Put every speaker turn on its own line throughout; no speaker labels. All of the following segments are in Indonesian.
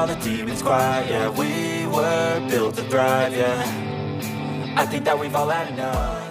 all the demons quiet. Yeah, we were built to thrive, yeah. I think that we've all had enough.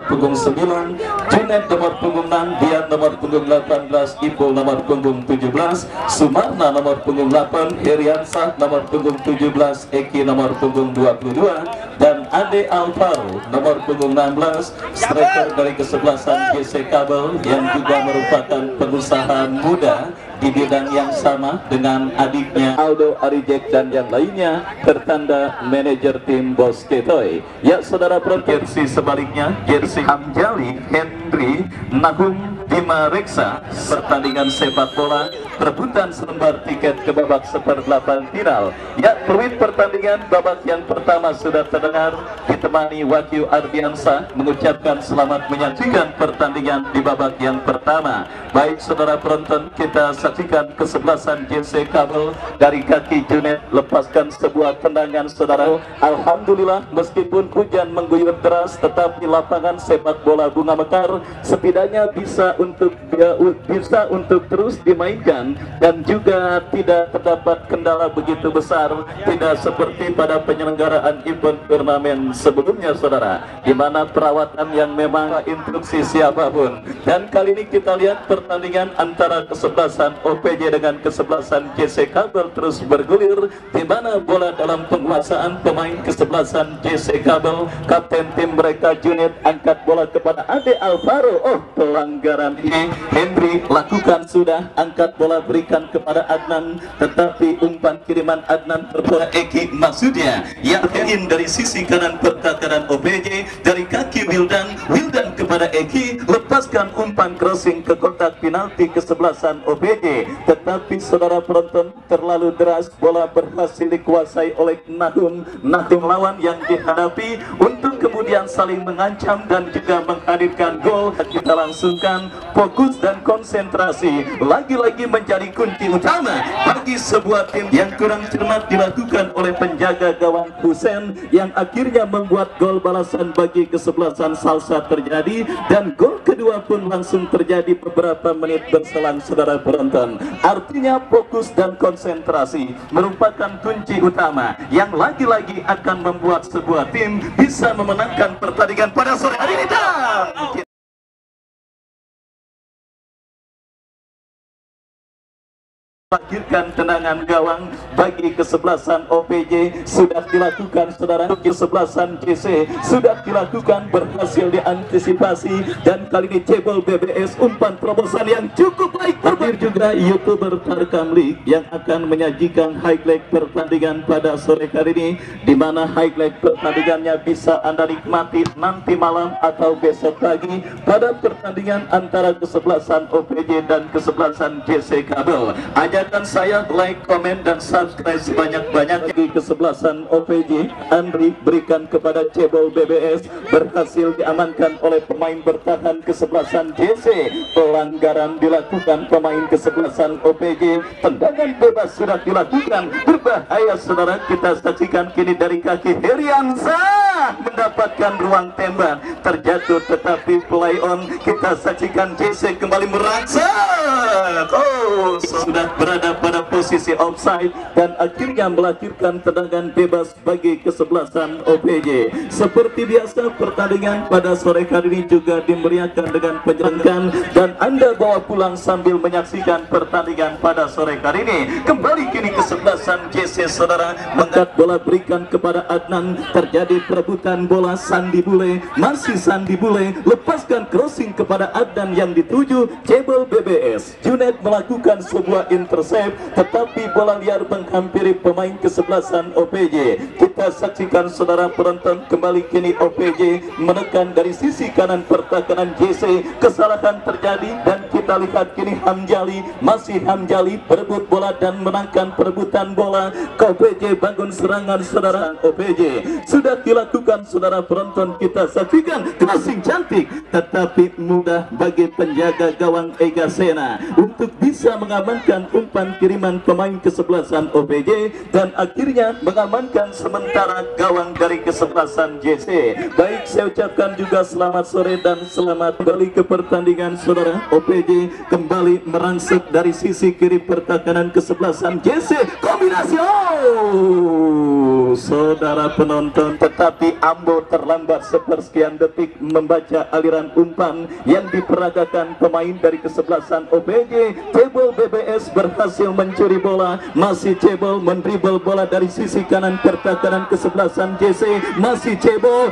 Punggung 9, Junet nomor punggung 6, Dian nomor punggung 18, Ipul nomor punggung 17, Sumarna nomor punggung 8, Heriansah nomor punggung 17, Eki nomor punggung 22, dan Ade Alvaro nomor punggung 16, striker dari kesebelasan GC Kabel yang juga merupakan pengusaha muda di bidang yang sama dengan adiknya Aldo Arijek dan yang lainnya, tertanda manajer tim Bos Ketoy. Ya saudara penonton, jersey sebaliknya jersey Hamjali Henry Nahum Bima Reksa, pertandingan sepak bola perebutan selembar tiket ke babak seper-8 final. Ya, peluit pertandingan babak yang pertama sudah terdengar, ditemani Wahyu Ardiansa mengucapkan selamat menyaksikan pertandingan di babak yang pertama. Baik saudara penonton, kita saksikan kesebelasan JC Kabel dari kaki Junet lepaskan sebuah tendangan saudara. Alhamdulillah meskipun hujan mengguyur deras, tetapi lapangan sepak bola Bunga Mekar setidaknya bisa untuk terus dimainkan dan juga tidak terdapat kendala begitu besar, tidak seperti pada penyelenggaraan event turnamen sebelumnya saudara, di mana perawatan yang memang instruksi siapapun. Dan kali ini kita lihat pertandingan antara kesebelasan OPJ dengan kesebelasan JC Kabel terus bergulir, di mana bola dalam penguasaan pemain kesebelasan JC Kabel. Kapten tim mereka Junet angkat bola kepada Ade Alvaro. Oh, pelanggaran ini Henry lakukan sudah, angkat bola berikan kepada Adnan, tetapi umpan kiriman Adnan terbola Eki maksudnya yang ingin dari sisi kanan pertahanan OPJ, dari kaki Wildan kepada Eki, lepaskan umpan crossing ke kotak penalti kesebelasan OPJ, tetapi saudara penonton terlalu deras, bola berhasil dikuasai oleh Nahum lawan yang dihadapi untuk kemudian saling mengancam dan juga menghadirkan gol. Kita langsungkan fokus dan konsentrasi lagi-lagi menjadi kunci utama bagi sebuah tim. Yang kurang cermat dilakukan oleh penjaga gawang Husen yang akhirnya membuat gol balasan bagi kesebelasan Salsa terjadi, dan gol kedua pun langsung terjadi beberapa menit berselang saudara penonton. Artinya fokus dan konsentrasi merupakan kunci utama yang lagi-lagi akan membuat sebuah tim bisa memenangkan pertandingan pada sore hari ini. Lahirkan tendangan gawang bagi kesebelasan OPJ sudah dilakukan saudara, kesebelasan JC sudah dilakukan, berhasil diantisipasi, dan kali ini cebol BBS umpan terobosan yang cukup baik. Hadir juga YouTuber Tarkam League yang akan menyajikan highlight pertandingan pada sore hari ini, di mana highlight pertandingannya bisa Anda nikmati nanti malam atau besok pagi pada pertandingan antara kesebelasan OPJ dan kesebelasan JC Kabel. Ajakan saya like, komen, dan subscribe sebanyak-banyak. Di kesebelasan OPJ, Andri berikan kepada cebol BBS, berhasil diamankan oleh pemain bertahan kesebelasan JC. Pelanggaran dilakukan pemain kesebelasan OPJ, tendangan bebas sudah dilakukan, berbahaya saudara. Kita saksikan kini dari kaki Heriansah mendapatkan ruang tembak, terjatuh tetapi play on. Kita saksikan JC kembali merangsek. Oh, sudah berada pada posisi offside dan akhirnya melahirkan tendangan bebas bagi kesebelasan OPJ. Seperti biasa pertandingan pada sore hari ini juga dimeriahkan dengan penyelenggarakan, dan Anda bawa pulang sambil menyaksikan pertandingan pada sore hari ini. Kembali kini kesebelasan JC saudara mengangkat bola berikan kepada Adnan, terjadi perebutan bola. Sandi Bule, masih Sandi Bule lepaskan crossing kepada Adnan yang dituju cebol BBS. Junet melakukan sebuah intercept, tetapi bola liar menghampiri pemain kesebelasan OPJ. Kita saksikan saudara penonton, kembali kini OPJ menekan dari sisi kanan pertahanan JC. Kesalahan terjadi dan kita lihat kini Hamjali, masih Hamjali berebut bola dan menangkan perebutan bola. OPJ bangun serangan saudara. OPJ sudah dilakukan saudara penonton, kita saksikan crossing cantik tetapi mudah bagi penjaga gawang Ega Sena. untuk bisa mengamankan umpan kiriman pemain kesebelasan OPJ dan akhirnya mengamankan sementara gawang dari kesebelasan JC. Baik, saya ucapkan juga selamat sore dan selamat kembali ke pertandingan saudara. OPJ kembali merangsek dari sisi kiri pertahanan kesebelasan JC. Kombinasi saudara penonton, tetapi Ambo terlambat sepersekian detik membaca aliran umpan yang diperagakan pemain dari kesebelasan OPJ. Cebol BBS berhasil mencuri bola, masih Cebol mendribble bola dari sisi kanan pertahanan kesebelasan JC, masih Cebol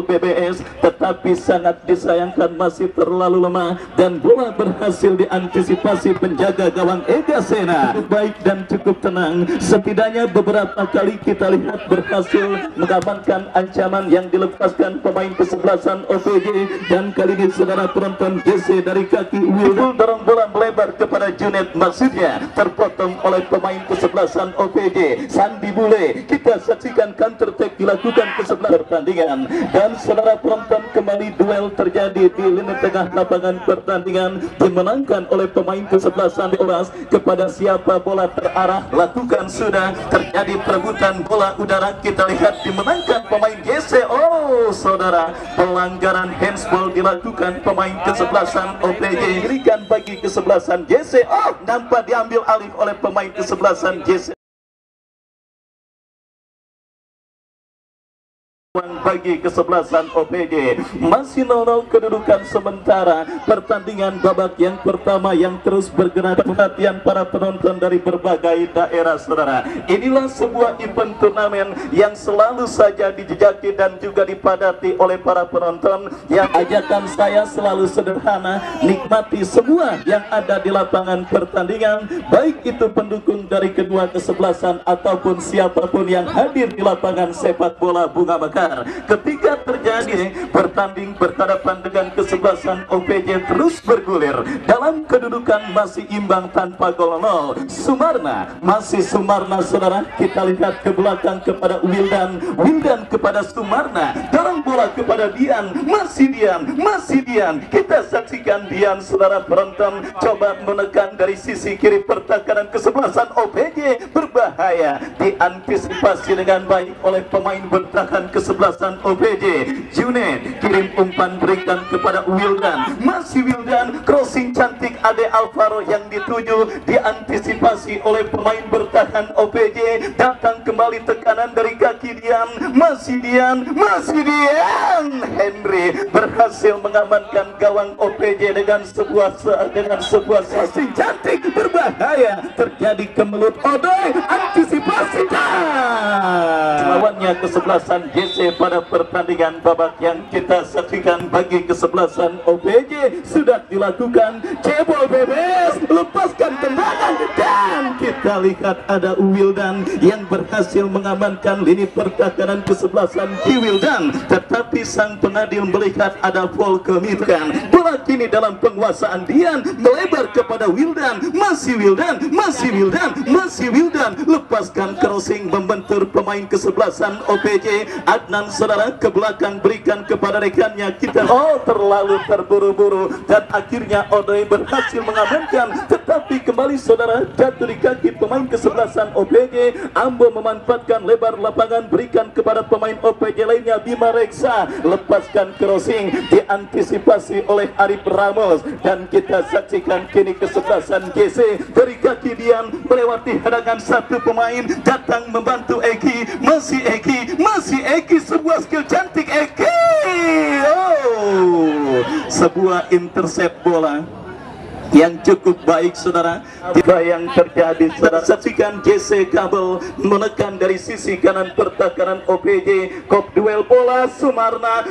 BBS, tetapi sangat disayangkan masih terlalu lemah dan bola berhasil diantisipasi penjaga gawang Ega Sena. Baik dan cukup tenang, setidaknya beberapa kali kita lihat berhasil mengamankan ancaman yang dilepaskan pemain kesebelasan OPJ, dan kali ini saudara penonton JC dari kaki Will dorong bola melebar kepada Junet, maksudnya terpotong oleh pemain kesebelasan OPJ Sandi Bule. Kita saksikan counter attack dilakukan ke sebelah pertandingan, dan saudara penonton kembali duel terjadi di lini tengah lapangan pertandingan dimenangkan oleh pemain kesebelasan Oras. Kepada siapa bola terarah, lakukan sudah terjadi perebutan bola udara, kita lihat dimenangkan pemain JC. Saudara, pelanggaran handsball dilakukan pemain kesebelasan OPJ, berikan bagi kesebelasan JC. Nampak diambil alih oleh pemain kesebelasan JC. Bagi kesebelasan OPJ masih 0-0 kedudukan sementara pertandingan babak yang pertama yang terus bergerak perhatian para penonton dari berbagai daerah saudara. Inilah sebuah event turnamen yang selalu saja dijejaki dan juga dipadati oleh para penonton, yang ajakan saya selalu sederhana: nikmati semua yang ada di lapangan pertandingan, baik itu pendukung dari kedua kesebelasan ataupun siapapun yang hadir di lapangan sepak bola Bunga Mekar. Ketika terjadi bertanding berhadapan dengan kesebelasan OPJ terus bergulir dalam kedudukan masih imbang tanpa gol 0. Sumarna, masih Sumarna saudara, kita lihat ke belakang kepada Wildan kepada Sumarna, dorong bola kepada Dian, masih Dian, kita saksikan Dian saudara penonton coba menekan dari sisi kiri pertahanan kesebelasan OPJ, berbahaya, diantisipasi dengan baik oleh pemain bertahan kesebelasan OPJ. Junet kirim umpan berikan kepada Wildan, masih Wildan, crossing cantik Ade Alvaro yang dituju, diantisipasi oleh pemain bertahan OPJ, datang kembali tekanan dari kaki Dian, masih Dian, Henry berhasil mengamankan gawang OPJ dengan sebuah crossing cantik, berbahaya, terjadi kemelut Odoy, antisipasi lawannya kesebelasan JC pada pertandingan babak yang kita saksikan. Bagi kesebelasan OPJ sudah dilakukan, Cebol BBS lepaskan tendangan, dan kita lihat ada Wildan yang berhasil mengamankan lini pertahanan kesebelasan Wildan, tetapi sang pengadil melihat ada foul kemitraan. Bola kini dalam penguasaan Dian, melebar kepada Wildan, masih Wildan, lepaskan crossing membentur pemain kesebelasan OPJ. Adnan saudara ke belakang berikan kepada rekannya, kita terlalu terburu-buru dan akhirnya Odoy berhasil mengamankan, tetapi kembali saudara jatuh di kaki pemain kesebelasan OPJ. Ambo memanfaatkan lebar lapangan, berikan kepada pemain OPJ lainnya, Bima Reksa, lepaskan crossing, diantisipasi oleh Arif Ramos, dan kita saksikan kini kesebelasan JC dari kaki Dian melewati hadangan satu pemain, datang membantu Eki, masih Eki, sebuah skill cantik Eki, sebuah intercept bola yang cukup baik saudara. Tiba yang terjadi saudara, saksikan JC Kabel menekan dari sisi kanan pertahanan OPJ, kop duel bola Sumarna,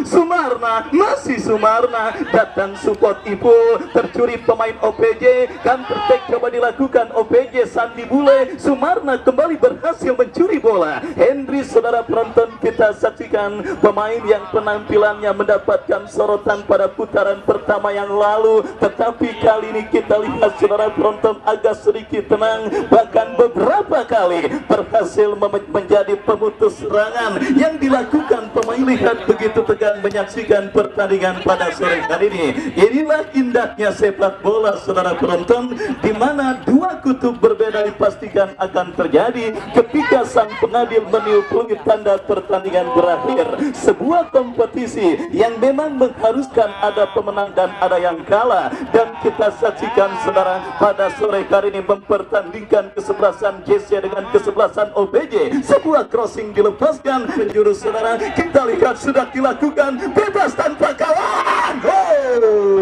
masih Sumarna, datang support Ipul, tercuri pemain OPJ, counter attack coba dilakukan OPJ, Sandi Bule, Sumarna kembali berhasil mencuri bola. Henry saudara penonton, kita saksikan pemain yang penampilannya mendapatkan sorotan pada putaran pertama yang lalu, tetapi kali ini kita lihat saudara penonton agak sedikit tenang, bahkan beberapa kali berhasil menjadi pemutus serangan yang dilakukan pemain. Lihat begitu tegang menyaksikan pertandingan pada sore hari ini. Inilah indahnya sepak bola saudara penonton, di mana dua kutub berbeda dipastikan akan terjadi ketika sang pengadil meniup peluit tanda pertandingan berakhir. Sebuah kompetisi yang memang mengharuskan ada pemenang dan ada yang kalah, dan kita saksikan saudara pada sore hari ini mempertandingkan kesebelasan JC dengan kesebelasan OPJ. Sebuah crossing dilepaskan penjuru saudara, kita lihat sudah dilakukan bebas tanpa kawan.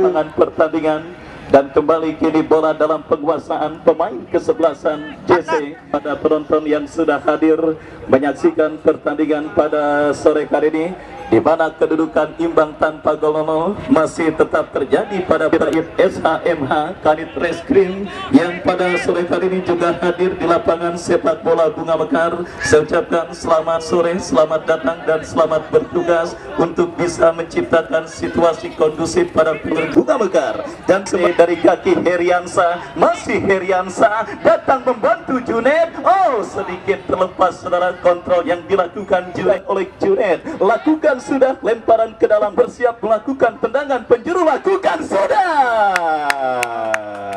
Tangan pertandingan dan kembali kini bola dalam penguasaan pemain kesebelasan JC. Pada penonton yang sudah hadir menyaksikan pertandingan pada sore hari ini, di mana kedudukan imbang tanpa gol 0 masih tetap terjadi pada SHMH Kanit Reskrim yang pada sore hari ini juga hadir di lapangan sepak bola Bunga Mekar. Saya ucapkan selamat sore, selamat datang dan selamat bertugas untuk bisa menciptakan situasi kondusif pada Bunga Mekar. Dan dari kaki Heriansa, masih Heriansa datang membantu Junet. Oh, sedikit terlepas saudara kontrol yang dilakukan Junet oleh Junet. Lakukan sudah lemparan ke dalam, bersiap melakukan tendangan penjuru, lakukan sudah,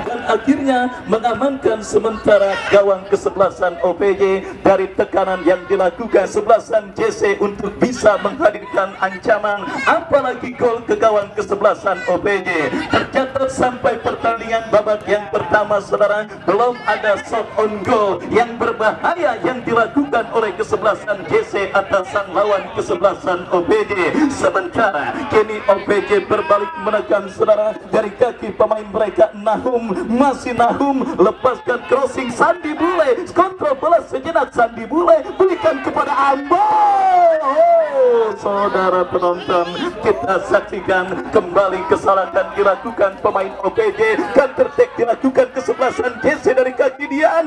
dan akhirnya mengamankan sementara gawang kesebelasan OPJ dari tekanan yang dilakukan kesebelasan JC untuk bisa menghadirkan ancaman apalagi gol ke gawang kesebelasan OPJ. Tercatat sampai pertandingan babak yang pertama saudara, belum ada shot on goal yang berbahaya yang dilakukan oleh kesebelasan JC atas sang lawan kesebelasan OPJ. Sementara kini OPJ berbalik menekan saudara dari kaki pemain mereka. Nahum, masih Nahum, lepaskan crossing Sandi Bule, kontrol bola sejenak Sandi Bule, berikan kepada Ambo. Oh, saudara penonton, kita saksikan kembali kesalahan dilakukan pemain OPJ. Counter attack dilakukan kesebelasan JC dari kaki Dian.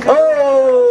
Oh,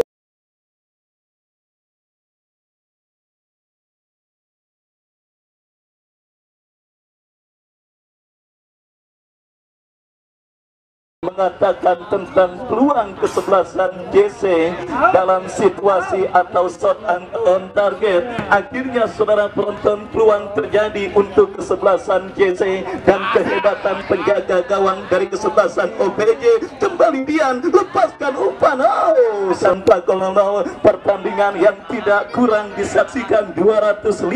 mengatakan tentang peluang kesebelasan JC dalam situasi atau shot on target. Akhirnya saudara penonton, peluang terjadi untuk kesebelasan JC dan kehebatan penjaga gawang dari kesebelasan OPJ. Kembali Dian, lepaskan umpan. Oh, sampai gol 0. Pertandingan yang tidak kurang disaksikan 250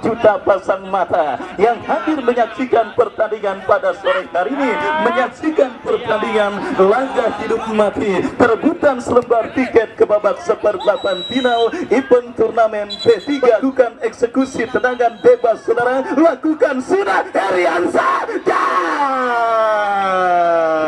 juta pasang mata yang hadir menyaksikan pertandingan pada sore hari ini, menyaksikan pertandingan laga hidup mati, perebutan selembar tiket ke babak seper-8 final event turnamen P3. Lakukan eksekusi tendangan bebas saudara, lakukan sudah Heriansa.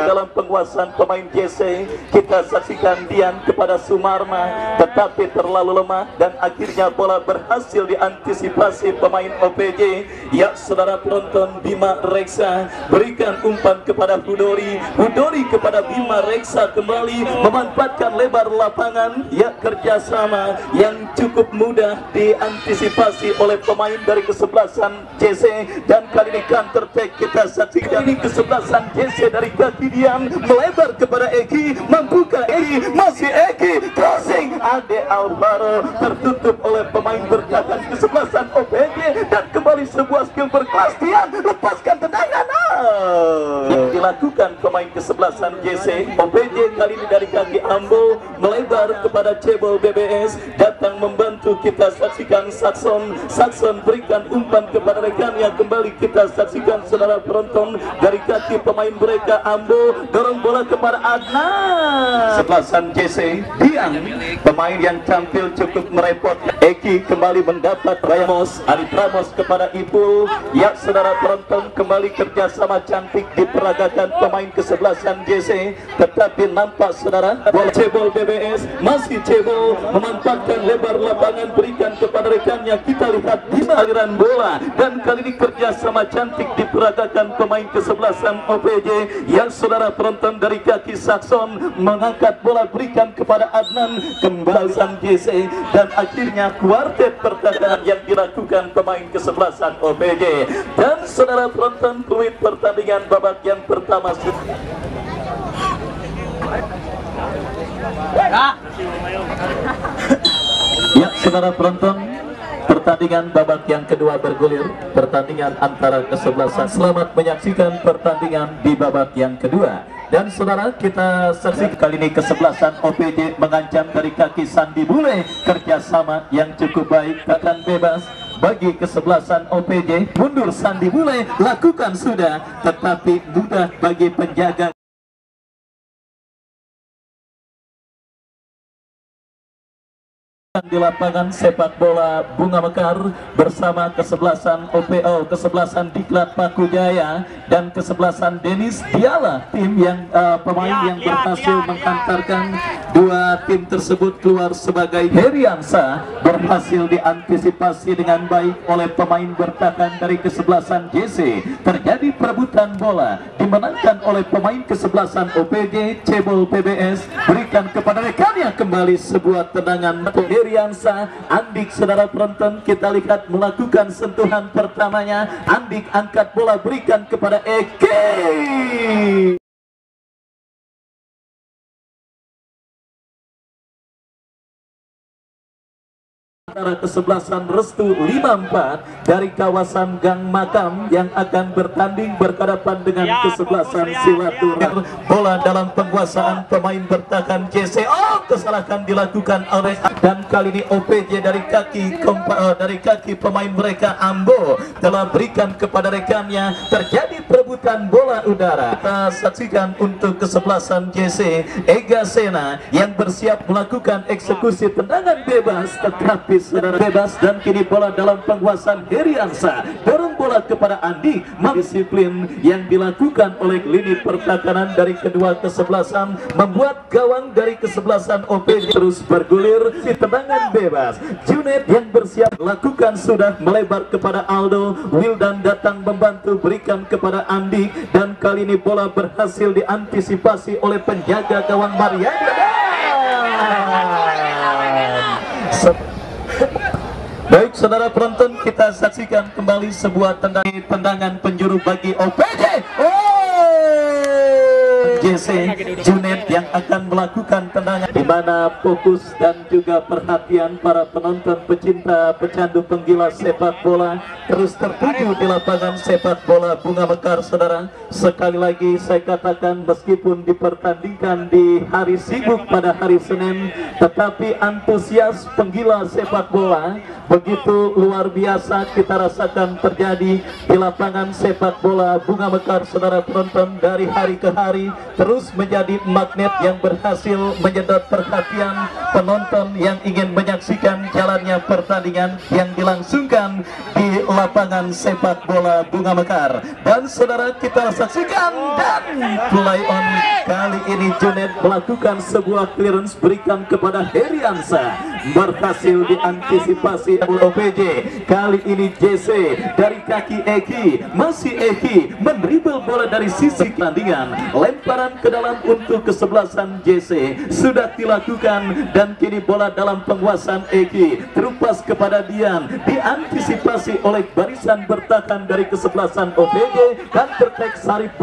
Dalam penguasaan pemain JC, kita saksikan Dian kepada Sumarma, tetapi terlalu lemah dan akhirnya bola berhasil diantisipasi pemain OPJ. Ya saudara penonton, Bima Reksa berikan umpan kepada Hudori kepada Bima Reksa, kembali memanfaatkan lebar lapangan. Ya, kerjasama yang cukup mudah diantisipasi oleh pemain dari kesebelasan JC, dan kali ini counter attack kita saksikan. Ini kesebelasan JC dari kaki Dian melebar kepada Eki, membuka Eki, masih Eki, crossing Ade Alvaro, tertutup oleh pemain bertahan kesebelasan OPJ, dan kembali sebuah skill berkelas. Dian lepaskan tendangan yang dilakukan pemain kesebelasan JC. OPJ kali ini dari kaki Ambo melebar kepada Cebol BBS, datang membantu. Kita saksikan Sakson berikan umpan kepada rekannya. Kembali kita saksikan saudara penonton dari kaki pemain mereka. Ambo dorong bola kepada Adnan. Kesebelasan JC, Dian pemain yang tampil cukup merepot. Eki kembali mendapat Ramos, Ali Ramos kepada Ipul. Ya saudara penonton, kembali kerjasama cantik diperagakan bertahan pemain kesebelasan JC, tetapi nampak saudara bola cebol BBS masih cebol memanfaatkan lebar lapangan, berikan kepada rekannya. Kita lihat di aliran bola dan kali ini kerjasama cantik diperagakan pemain kesebelasan OPJ yang saudara penonton dari kaki Sakson mengangkat bola, berikan kepada Adnan kembalian JC dan akhirnya kuartet pertahanan yang dilakukan pemain kesebelasan OPJ. Dan saudara penonton, peluit pertandingan babak yang pertama. Ya, saudara penonton, pertandingan babak yang kedua bergulir, pertandingan antara kesebelasan. Selamat menyaksikan pertandingan di babak yang kedua. Dan saudara, kita saksikan kali ini kesebelasan OPJ mengancam dari kaki Sandi Bule, kerjasama yang cukup baik, akan bebas bagi kesebelasan OPJ. Mundur Sandi Bule, lakukan sudah, tetapi mudah bagi penjaga di lapangan sepak bola Bunga Mekar bersama kesebelasan OPO, kesebelasan Diklat Paku Jaya dan kesebelasan Denis Diala, tim yang pemain yang berhasil menghantarkan dua tim tersebut keluar sebagai Heriansa berhasil diantisipasi dengan baik oleh pemain bertahan dari kesebelasan JC. Terjadi perebutan bola dimenangkan oleh pemain kesebelasan OPJ. Cebol PBS berikan kepada rekannya, kembali sebuah tendangan Heriansa. Andik, saudara penonton, kita lihat melakukan sentuhan pertamanya. Andik angkat bola, berikan kepada Eki. Antara kesebelasan Restu 54 dari kawasan Gang Makam yang akan bertanding berhadapan dengan kesebelasan Silaturahmi. Bola dalam penguasaan pemain bertahan JC. Oh, kesalahan dilakukan oleh, dan kali ini OPJ dari kaki pemain mereka Ambo telah berikan kepada rekannya. Terjadi perebutan bola udara. Kita saksikan untuk kesebelasan JC Ega Sena yang bersiap melakukan eksekusi tendangan bebas, tetapi saudara bebas, dan kini bola dalam penguasaan Heriansa. Dorong bola kepada Andi. Disiplin yang dilakukan oleh lini pertahanan dari kedua kesebelasan membuat gawang dari kesebelasan OPJ terus bergulir. Si tendangan bebas Junet yang bersiap lakukan sudah melebar kepada Aldo. Wildan datang membantu, berikan kepada Andi, dan kali ini bola berhasil diantisipasi oleh penjaga gawang Mariana. Baik saudara penonton, kita saksikan kembali sebuah tendangan penjuru bagi OPJ. JC Junet yang akan melakukan tendangan, di mana fokus dan juga perhatian para penonton pecinta pecandu penggila sepak bola terus tertuju di lapangan sepak bola Bunga Mekar. Saudara, sekali lagi saya katakan, meskipun dipertandingkan di hari sibuk pada hari Senin, tetapi antusias penggila sepak bola begitu luar biasa kita rasakan terjadi di lapangan sepak bola Bunga Mekar. Saudara penonton, dari hari ke hari terus menjadi magnet yang berhasil menyedot perhatian penonton yang ingin menyaksikan jalannya pertandingan yang dilangsungkan di lapangan sepak bola Bunga Mekar. Dan saudara, kita saksikan, dan play on kali ini Junet melakukan sebuah clearance, berikan kepada Heriansa, berhasil diantisipasi oleh OPJ. Kali ini JC dari kaki Eki, masih Eki mendribble bola dari sisi pertandingan, lemparan ke dalam untuk kesebelasan JC sudah dilakukan, dan kini bola dalam penguasaan Eki terupas kepada Dian, diantisipasi oleh barisan bertahan dari kesebelasan OPJ dan tertek Sarip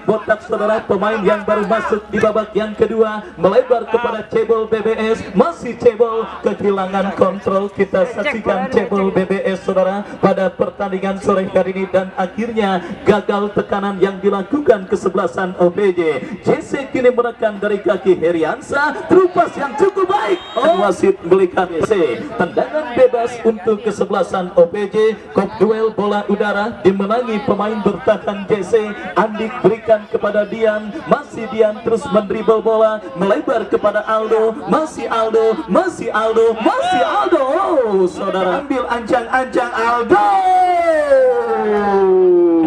Botak saudara, pemain yang baru masuk di babak yang kedua, melebar kepada Cebol BBS, masih Cebol kehilangan kontrol. Kita saksikan Cebol BBS saudara pada pertandingan sore hari ini, dan akhirnya gagal tekanan yang dilakukan kesebelasan OPJ. JC kini menekan dari kaki Heriansa, terupas yang cukup baik. Wasit melihat JC, tendangan bebas untuk kesebelasan OPJ. Kop duel bola udara dimenangi pemain bertahan JC. Andik berikan kepada Dian, masih Dian terus mendribble bola, melebar kepada Aldo, masih Aldo. Oh, saudara, ambil ancang-ancang Aldo.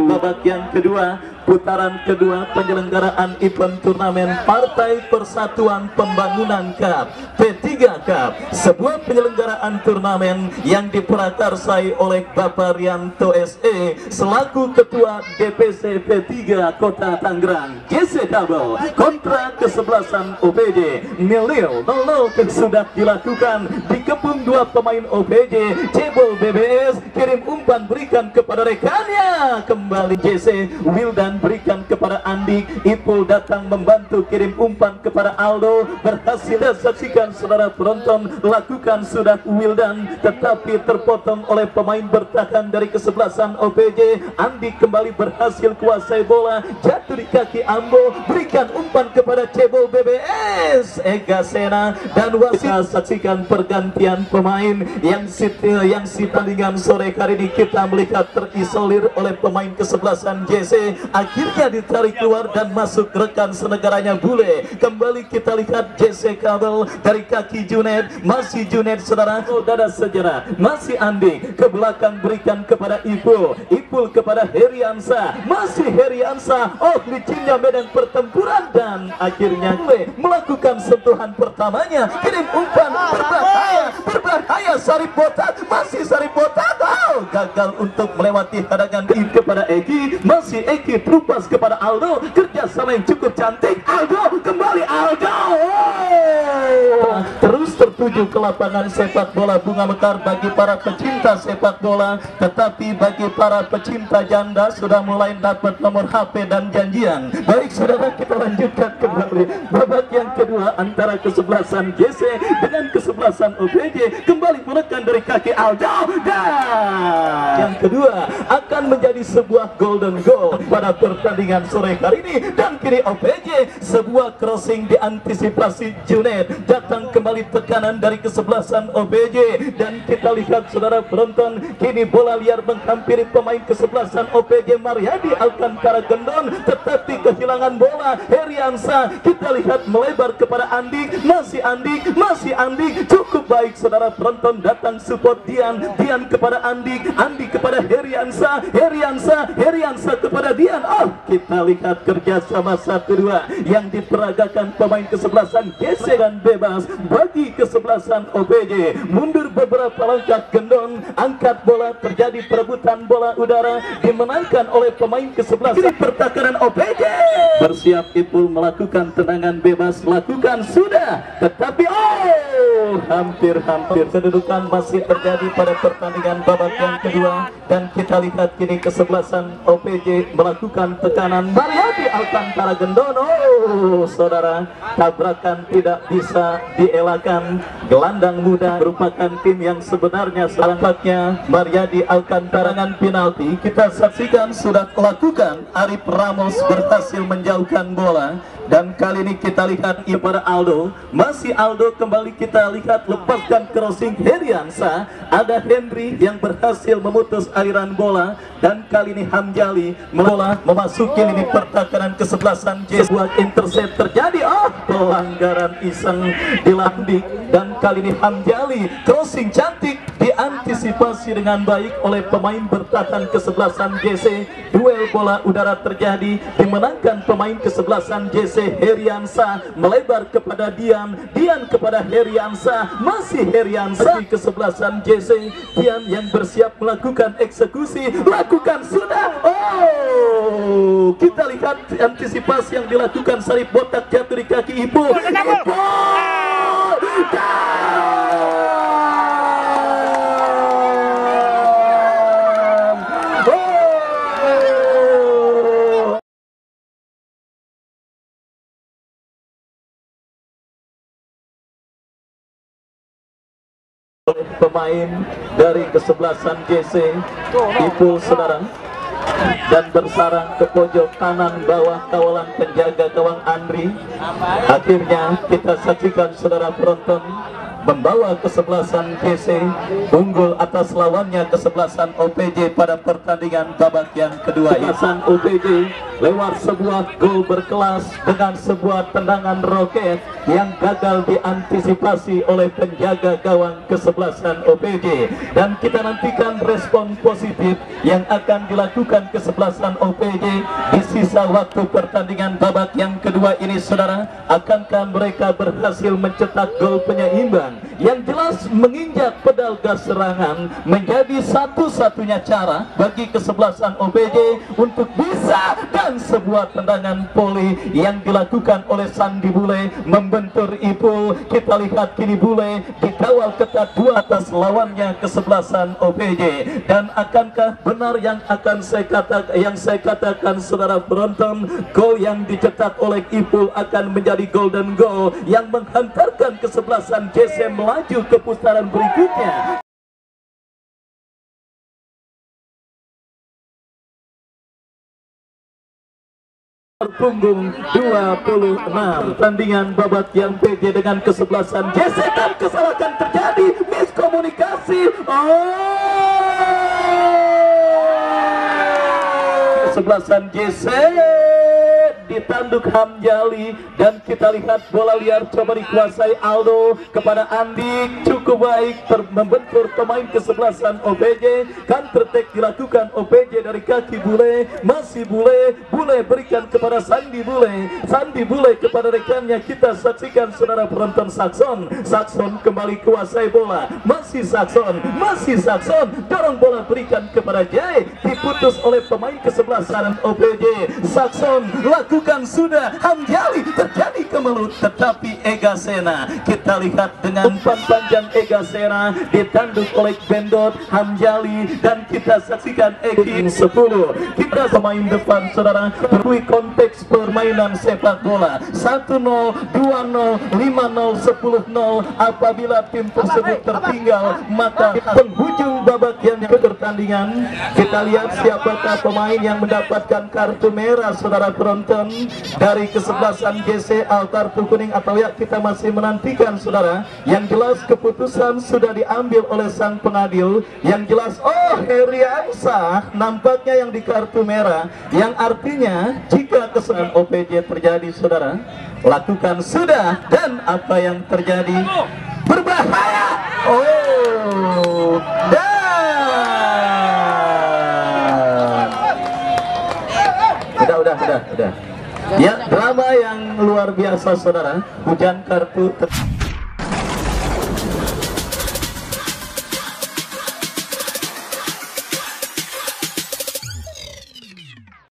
babak yang kedua, putaran kedua penyelenggaraan event turnamen Partai Persatuan Pembangunan Cup P3 Cup, sebuah penyelenggaraan turnamen yang diprakarsai oleh Bapak Rianto SE selaku Ketua DPC P3 Kota Tangerang. GC Kabel kontra kesebelasan OPJ nil-nil 0-0 sudah dilakukan, dikepung dua pemain OPJ. Cebol BBS kirim umpan berikan kepada rekannya, kembali JC Wildan berikan kepada Andik. Ipul datang membantu kirim umpan kepada Aldo, berhasil. Saksikan saudara penonton, lakukan sudah Wildan tetapi terpotong oleh pemain bertahan dari kesebelasan OPJ. Andik kembali berhasil kuasai bola, jatuh di kaki Ambo, berikan umpan kepada Cebol BBS Ega Sena dan wasit. Saksikan pergantian pemain yang si pertandingan sore kali ini kita melihat terisolir oleh pemain kesebelasan JC, akhirnya ditarik keluar dan masuk rekan senegaranya Bule. Kembali kita lihat JC Kabel dari kaki Junaid, masih Junaid saudara, dada sejarah, masih Andik ke belakang berikan kepada Ipul, Ipul kepada Heriansa, masih Heriansa, oh licinnya medan pertempuran dan akhirnya Bule melakukan sentuhan pertamanya, kirim umpan berbahaya Sarip Botak, masih Sarip Botak, oh gagal untuk melewati hadangan kepada Eki, masih Eki terupas kepada Aldo, kerjasama yang cukup cantik. Aldo kembali, Aldo terus tertuju ke lapangan sepak bola Bunga Mekar bagi para pecinta sepak bola, tetapi bagi para pecinta janda sudah mulai dapat nomor HP dan janjian. Baik saudara, kita lanjutkan kembali babak yang kedua antara kesebelasan JC dengan kesebelasan OPJ, kembali menekan dari kaki Aldo dan yang kedua akan menjadi sebuah golden goal pada pertandingan sore kali ini. Dan kini OPJ, sebuah crossing diantisipasi Junaid, datang kembali tekanan dari kesebelasan OPJ dan kita lihat saudara penonton, kini bola liar menghampiri pemain kesebelasan OPJ Mariadi Alcantara Gendon, tetapi kehilangan bola. Heriansa kita lihat melebar kepada Andik, masih Andik cukup baik saudara penonton, datang support Dian kepada Andik kepada Heriansa kepada Dian. Oh kita lihat kerjasama 1-2 yang diperagakan pemain kesebelasan geseran bebas bagi kesebelasan OPJ. Mundur beberapa langkah Gendon, angkat bola, terjadi perebutan bola udara, dimenangkan oleh pemain kesebelasan pertahanan OPJ. Bersiap Ipul melakukan tendangan bebas, lakukan sudah, tetapi hampir kedudukan masih terjadi pada pertandingan babak yang kedua dan kita lihat kini kesebelasan OPJ melakukan tekanan. Mariadi Alcantara Gendon, saudara, tabrakan tidak bisa dielakkan. Gelandang muda merupakan tim yang sebenarnya selangkahnya Mariadi Alcantara dengan penalti. Kita saksikan sudah lakukan, Arif Ramos berhasil menjauhkan bola dan kali ini kita lihat kepada Aldo, masih Aldo kembali kita lihat lepaskan crossing Heriansa, ada Henry yang berhasil memutus aliran bola dan kali ini Hamjali bola memasuki lini pertahanan kesebelasan JC. Buat intercept terjadi, pelanggaran iseng dilandik dan kali ini Hamjali crossing cantik diantisipasi dengan baik oleh pemain bertahan kesebelasan JC. Duel bola udara terjadi, dimenangkan pemain kesebelasan JC. Heriansa melebar kepada Dian kepada Heriansa, masih Heriansa di kesebelasan JC. Dian yang bersiap melakukan eksekusi, lakukan sudah. Kita lihat antisipasi yang dilakukan, Sarip Botak jatuh di kaki Ipul. Pemain dari kesebelasan JC Ipul saudara, dan bersarang ke pojok kanan bawah kawalan penjaga gawang Andri. Akhirnya kita saksikan saudara penonton, membawa kesebelasan GC unggul atas lawannya kesebelasan OPJ pada pertandingan babak yang kedua. Kesebelasan OPJ lewat sebuah gol berkelas dengan sebuah tendangan roket yang gagal diantisipasi oleh penjaga gawang kesebelasan OPJ, dan kita nantikan respon positif yang akan dilakukan kesebelasan OPJ di sisa waktu pertandingan babak yang kedua ini, saudara. Akankah mereka berhasil mencetak gol penyeimbang? Yang jelas menginjak pedal gas serangan menjadi satu-satunya cara bagi kesebelasan OPJ untuk bisa, dan sebuah tendangan poli yang dilakukan oleh Sandi Bule membentur Ipul. Kita lihat kini Bule dikawal ketat dua atas lawannya kesebelasan OPJ, dan akankah benar yang saya katakan saudara penonton, gol yang dicetak oleh Ipul akan menjadi golden goal yang menghantarkan kesebelasan GC melaju ke putaran berikutnya. Punggung 26 tandingan babak yang PJ dengan kesebelasan GC, dan kesalahan terjadi, miskomunikasi. Kesebelasan GC ditanduk Hamjali, dan kita lihat bola liar coba dikuasai Aldo kepada Andi, cukup baik membentur pemain kesebelasan OPJ. Counter attack dilakukan OPJ dari kaki Bule, masih Bule berikan kepada Sandi Bule kepada rekannya. Kita saksikan saudara penonton, Saxon kembali kuasai bola, masih Saxon dorong bola berikan kepada J, diputus oleh pemain kesebelasan OPJ. Saxon lakukan sudah, Hamjali terjadi kemelut, tetapi Ega Sena, kita lihat dengan umpan panjang Ega Sena ditanduk oleh Bendot Hamjali, dan kita saksikan Egi 10. Kita pemain depan saudara berui konteks permainan sepak bola 1-0, 2-0, 5-0, 10-0. Apabila tim tersebut tertinggal, maka penghujung babak yang ke pertandingan, kita lihat siapakah pemain yang mendapatkan kartu merah saudara penonton dari kesebelasan GC, kartu kuning atau ya, kita masih menantikan saudara. Yang jelas keputusan sudah diambil oleh sang pengadil. Yang jelas Heriansa nampaknya yang di kartu merah, yang artinya jika kesalahan OPJ terjadi saudara, lakukan sudah, dan apa yang terjadi berbahaya. Udah. Ya, drama yang luar biasa saudara, hujan kartu.